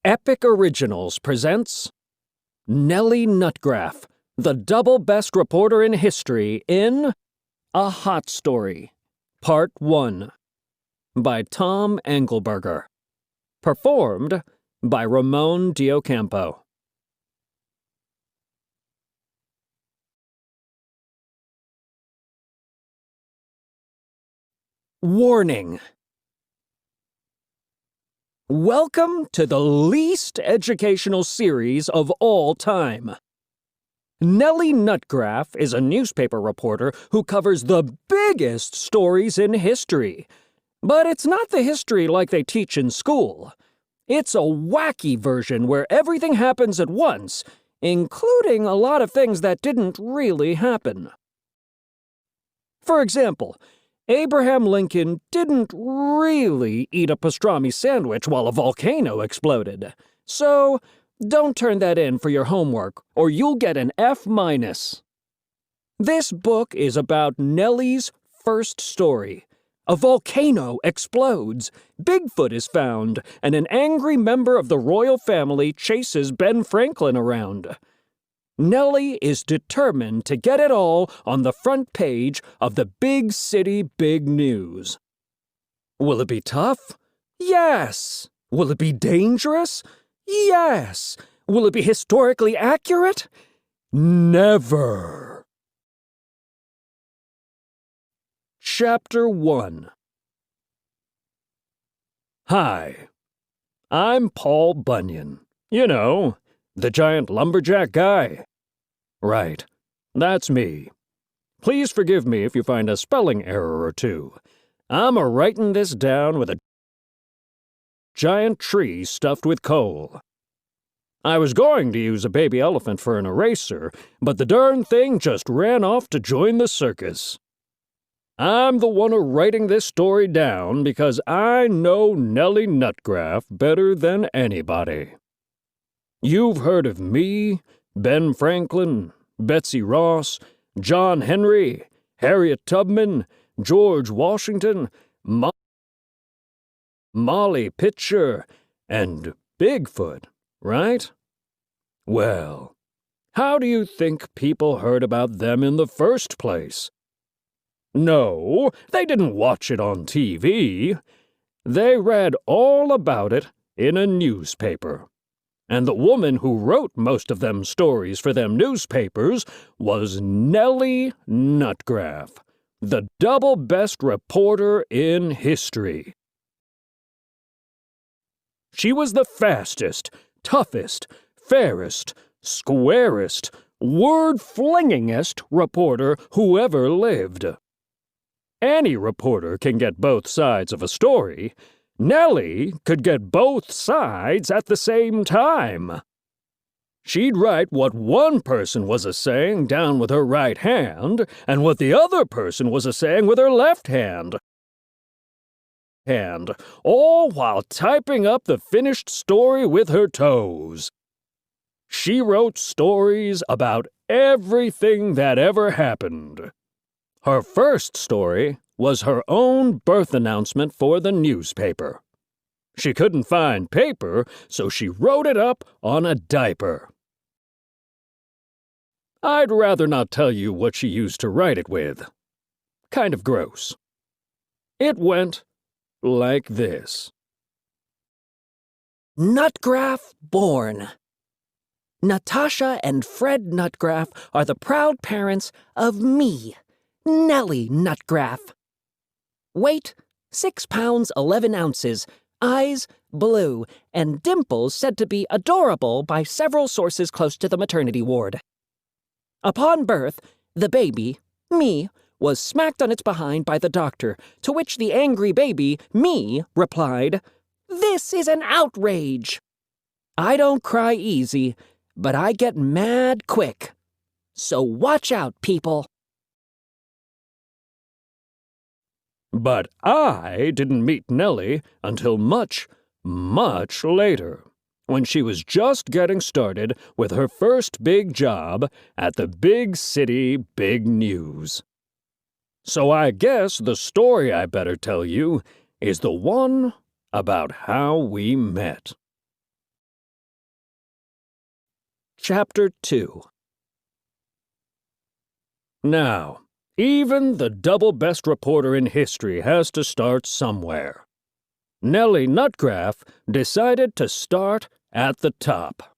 Epic Originals presents Nellie Nutgraf, the double best reporter in history in A Hot Story, Part 1, by Tom Angleberger. Performed by Ramon Diocampo. Warning! Welcome to the least educational series of all time. Nellie Nutgraf is a newspaper reporter who covers the biggest stories in history. But it's not the history like they teach in school. It's a wacky version where everything happens at once, including a lot of things that didn't really happen. For example, Abraham Lincoln didn't really eat a pastrami sandwich while a volcano exploded. So, don't turn that in for your homework, or you'll get an F-. This book is about Nellie's first story. A volcano explodes, Bigfoot is found, and an angry member of the royal family chases Ben Franklin around. Nellie is determined to get it all on the front page of the big city big news. Will it be tough? Yes. Will it be dangerous? Yes. Will it be historically accurate? Never. Chapter 1. Hi, I'm Paul Bunyan. You know, the giant lumberjack guy. Right, that's me. Please forgive me if you find a spelling error or two. I'm a-writing this down with a giant tree stuffed with coal. I was going to use a baby elephant for an eraser, but the darn thing just ran off to join the circus. I'm the one writing this story down because I know Nellie Nutgraf better than anybody. You've heard of me, Ben Franklin, Betsy Ross, John Henry, Harriet Tubman, George Washington, Molly Pitcher, and Bigfoot, right? Well, how do you think people heard about them in the first place? No, they didn't watch it on TV. They read all about it in a newspaper. And the woman who wrote most of them stories for them newspapers was Nellie Nutgraf, the double best reporter in history. She was the fastest, toughest, fairest, squarest, word-flingingest reporter who ever lived. Any reporter can get both sides of a story. Nellie could get both sides at the same time. She'd write what one person was a-saying down with her right hand and what the other person was a-saying with her left hand, all while typing up the finished story with her toes. She wrote stories about everything that ever happened. Her first story was her own birth announcement for the newspaper. She couldn't find paper, so she wrote it up on a diaper. I'd rather not tell you what she used to write it with. Kind of gross. It went like this. Nutgraf born. Natasha and Fred Nutgraf are the proud parents of me, Nellie Nutgraf. Weight, 6 pounds 11 ounces, eyes blue, and dimples said to be adorable by several sources close to the maternity ward. Upon birth, the baby, me, was smacked on its behind by the doctor, to which the angry baby, me, replied, "This is an outrage." I don't cry easy, but I get mad quick. So watch out, people. But I didn't meet Nellie until much, much later, when she was just getting started with her first big job at the big city big news. So I guess the story I better tell you is the one about how we met. Chapter 2. Now, even the double-best reporter in history has to start somewhere. Nellie Nutgraf decided to start at the top.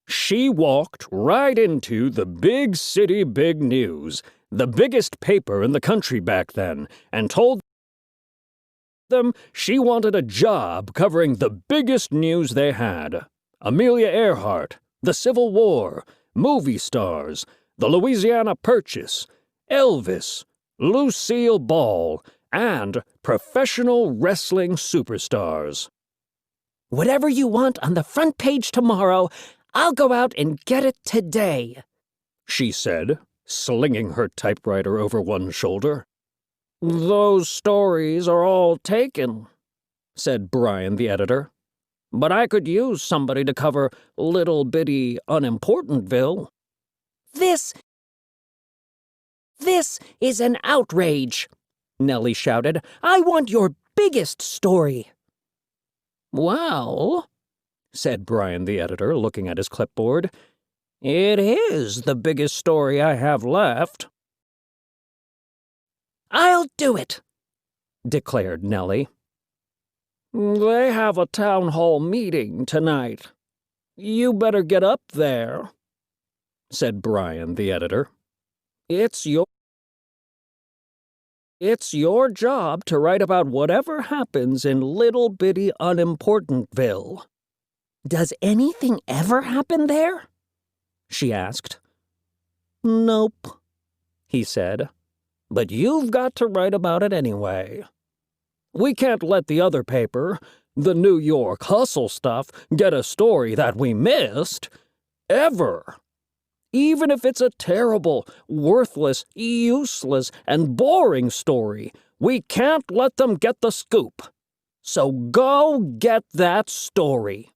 She walked right into the big city big news, the biggest paper in the country back then, and told them she wanted a job covering the biggest news they had. Amelia Earhart, the Civil War, movie stars, the Louisiana Purchase, Elvis, Lucille Ball, and professional wrestling superstars. Whatever you want on the front page tomorrow, I'll go out and get it today, she said, slinging her typewriter over one shoulder. Those stories are all taken, said Brian the editor. But I could use somebody to cover little bitty unimportantville. This is an outrage, Nellie shouted. I want your biggest story. Well, said Brian the editor, looking at his clipboard, it is the biggest story I have left. I'll do it, declared Nellie. They have a town hall meeting tonight. You better get up there, said Brian the editor. It's your job to write about whatever happens in little bitty unimportantville. Does anything ever happen there? She asked. Nope, he said. But you've got to write about it anyway. We can't let the other paper, the New York Hustle Stuff, get a story that we missed. Ever. Even if it's a terrible, worthless, useless, and boring story, we can't let them get the scoop. So go get that story.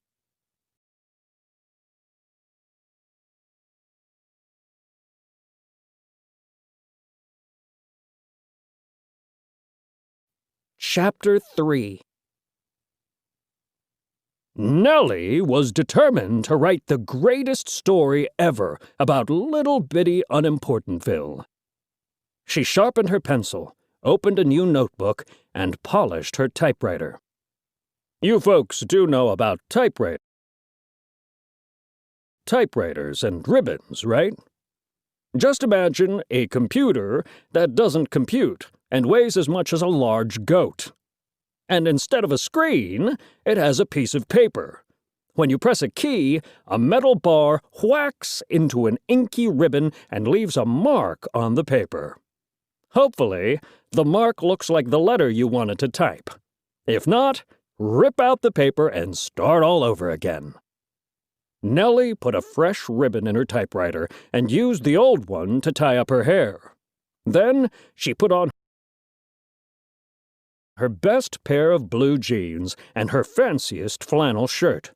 Chapter 3. Nellie was determined to write the greatest story ever about little bitty unimportantville. She sharpened her pencil, opened a new notebook, and polished her typewriter. You folks do know about typewriters and ribbons, right? Just imagine a computer that doesn't compute and weighs as much as a large goat. And instead of a screen, it has a piece of paper. When you press a key, a metal bar whacks into an inky ribbon and leaves a mark on the paper. Hopefully, the mark looks like the letter you wanted to type. If not, rip out the paper and start all over again. Nellie put a fresh ribbon in her typewriter and used the old one to tie up her hair. Then she put on her best pair of blue jeans and her fanciest flannel shirt.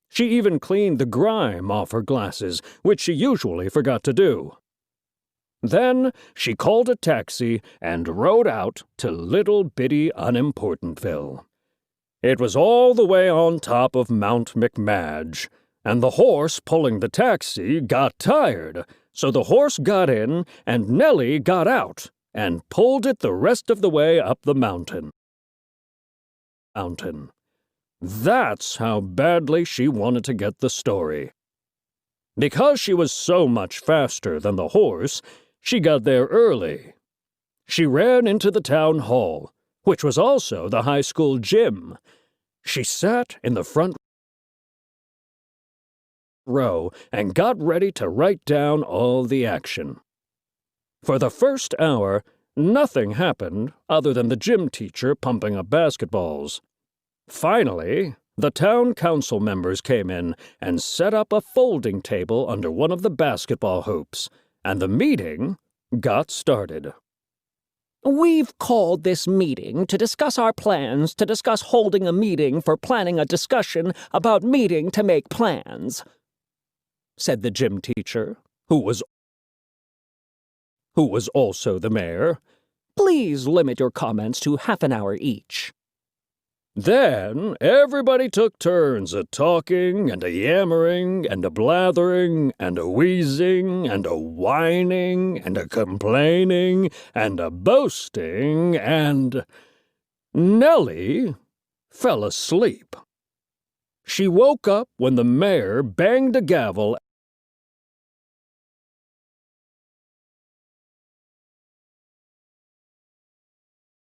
She even cleaned the grime off her glasses, which she usually forgot to do. Then she called a taxi and rode out to little bitty unimportantville. It was all the way on top of Mount McMadge, and the horse pulling the taxi got tired, so the horse got in and Nellie got out and pulled it the rest of the way up the mountain. That's how badly she wanted to get the story. Because she was so much faster than the horse, she got there early. She ran into the town hall, which was also the high school gym. She sat in the front row and got ready to write down all the action. For the first hour, nothing happened other than the gym teacher pumping up basketballs. Finally, the town council members came in and set up a folding table under one of the basketball hoops, and the meeting got started. We've called this meeting to discuss our plans to discuss holding a meeting for planning a discussion about meeting to make plans, said the gym teacher, who was also the mayor. Please limit your comments to half an hour each. Then everybody took turns a talking and a yammering and a blathering and a wheezing and a whining and a complaining and a boasting and Nellie fell asleep. She woke up when the mayor banged a gavel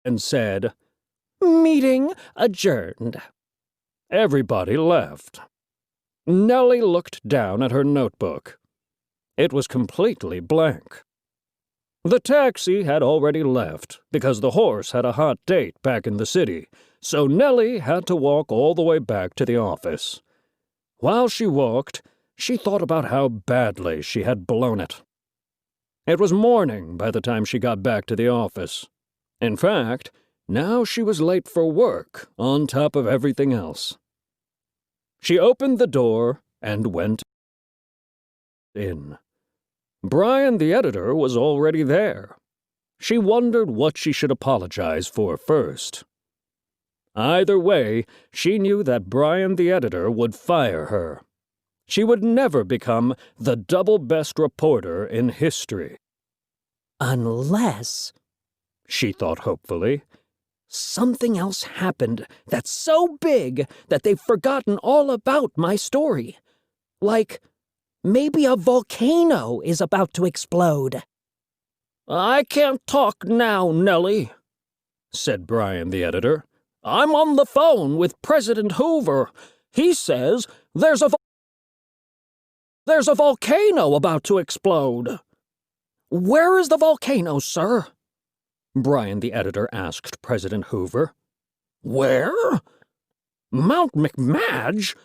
and said, "Meeting adjourned." Everybody left. Nellie looked down at her notebook. It was completely blank. The taxi had already left because the horse had a hot date back in the city, so Nellie had to walk all the way back to the office. While she walked, she thought about how badly she had blown it. It was morning by the time she got back to the office. In fact, now she was late for work, on top of everything else. She opened the door and went in. Brian, the editor, was already there. She wondered what she should apologize for first. Either way, she knew that Brian, the editor, would fire her. She would never become the double-best reporter in history. Unless, she thought hopefully, something else happened that's so big that they've forgotten all about my story. Like, maybe a volcano is about to explode. "I can't talk now, Nellie," said Brian, the editor. "I'm on the phone with President Hoover. He says there's a volcano about to explode." "Where is the volcano, sir?" Brian, the editor, asked President Hoover. "Where? Mount McMadge?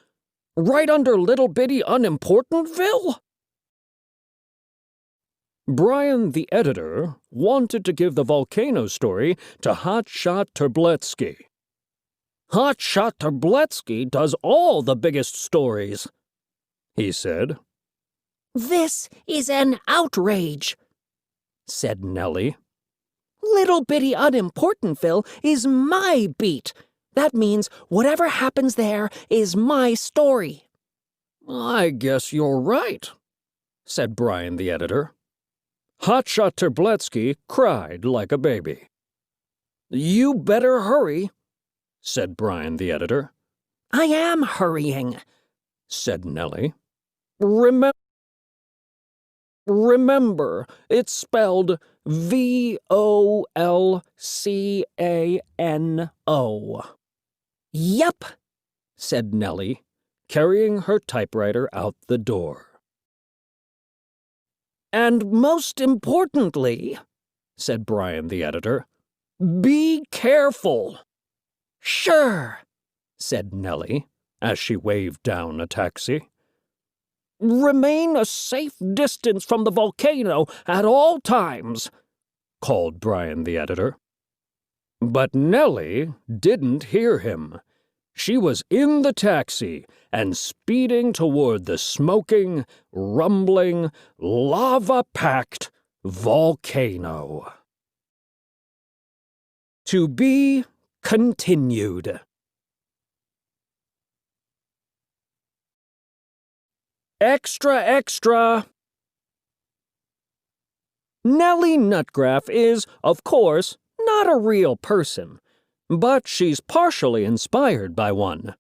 Right under little bitty Unimportantville?" Brian, the editor, wanted to give the volcano story to Hotshot Terbletsky. "Hotshot Terbletsky does all the biggest stories," he said. "This is an outrage," said Nellie. "Little bitty Unimportantville is my beat. That means whatever happens there is my story." "I guess you're right," said Brian, the editor. Hotshot Terbletsky cried like a baby. "You better hurry," said Brian, the editor. "I am hurrying," said Nellie. Remember, it's spelled VOLCANO. "Yup," said Nellie, carrying her typewriter out the door. "And most importantly," said Brian, the editor, "be careful." "Sure," said Nellie, as she waved down a taxi. "Remain a safe distance from the volcano at all times," called Brian, the editor. But Nellie didn't hear him. She was in the taxi and speeding toward the smoking, rumbling, lava-packed volcano. To be continued. Extra, extra! Nellie Nutgraf is, of course, not a real person, but she's partially inspired by one.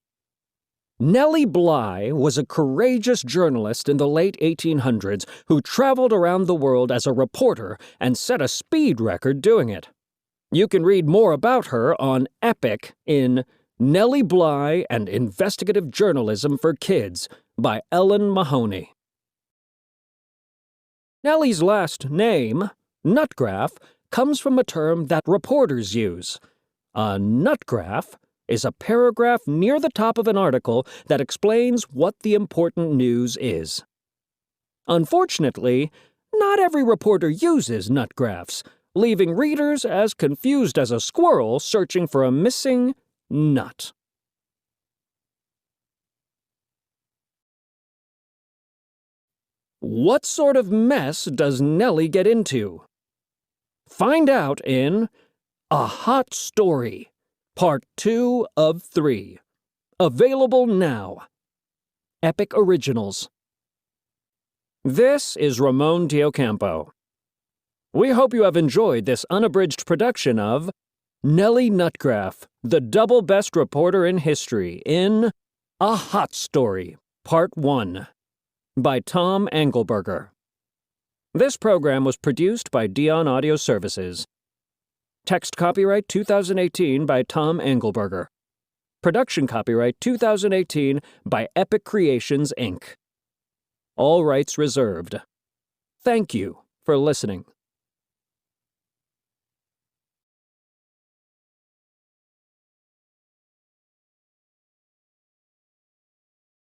Nellie Bly was a courageous journalist in the late 1800s who traveled around the world as a reporter and set a speed record doing it. You can read more about her on Epic in Nellie Bly and Investigative Journalism for Kids by Ellen Mahoney. Nellie's last name, Nutgraf, comes from a term that reporters use. A nutgraf is a paragraph near the top of an article that explains what the important news is. Unfortunately, not every reporter uses nutgrafs, leaving readers as confused as a squirrel searching for a missing nut. What sort of mess does Nellie get into? Find out in A Hot Story Part 2 of 3. Available now. Epic Originals. This is Ramon Diocampo. We hope you have enjoyed this unabridged production of Nellie Nutgraf, the double best reporter in history, in A Hot Story, Part 1, by Tom Angleberger. This program was produced by Dion Audio Services. Text copyright 2018 by Tom Angleberger. Production copyright 2018 by Epic Creations, Inc. All rights reserved. Thank you for listening.